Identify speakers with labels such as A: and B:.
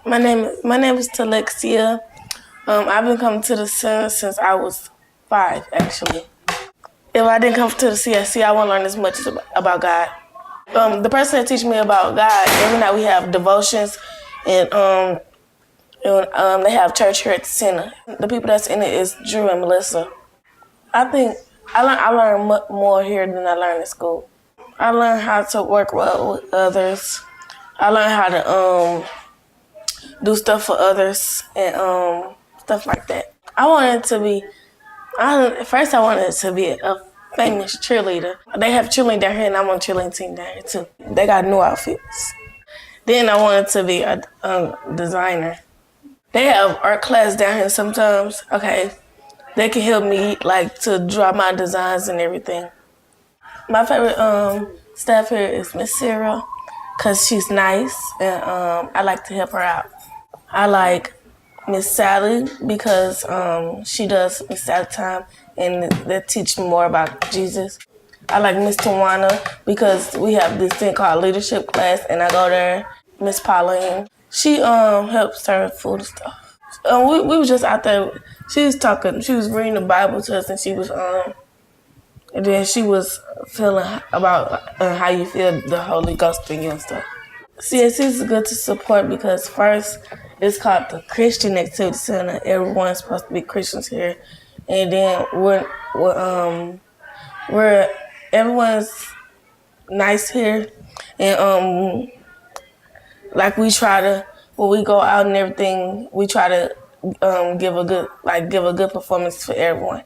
A: My name is Talexia. I've been coming to the center since I was 5, actually. If I didn't come to the CSC, I wouldn't learn as much about God. The person that teach me about God, every night we have devotions, and they have church here at the center. The people that's in it is Drew and Melissa. I think I learned more here than I learned in school. I learned how to work well with others. I learned how to do stuff for others and stuff like that. First I wanted to be a famous cheerleader. They have cheerleading down here and I'm on cheerleading team down here too. They got new outfits. Then I wanted to be a designer. They have art class down here sometimes. Okay, they can help me like to draw my designs and everything. My favorite staff here is Miss Sarah because she's nice and I like to help her out. I like Miss Sally because she does Miss Sally time and they teach me more about Jesus. I like Miss Tawana because we have this thing called leadership class and I go there. Miss Pauline, she helps serve food and stuff. We was just out there. She was reading the Bible to us and and then she was feeling about how you feel the Holy Ghost in you and stuff. CSC is good to support because first it's called the Christian Activity Center. Everyone's supposed to be Christians here, and then we're everyone's nice here, and like we try to when we go out and everything, we try to give a good performance for everyone.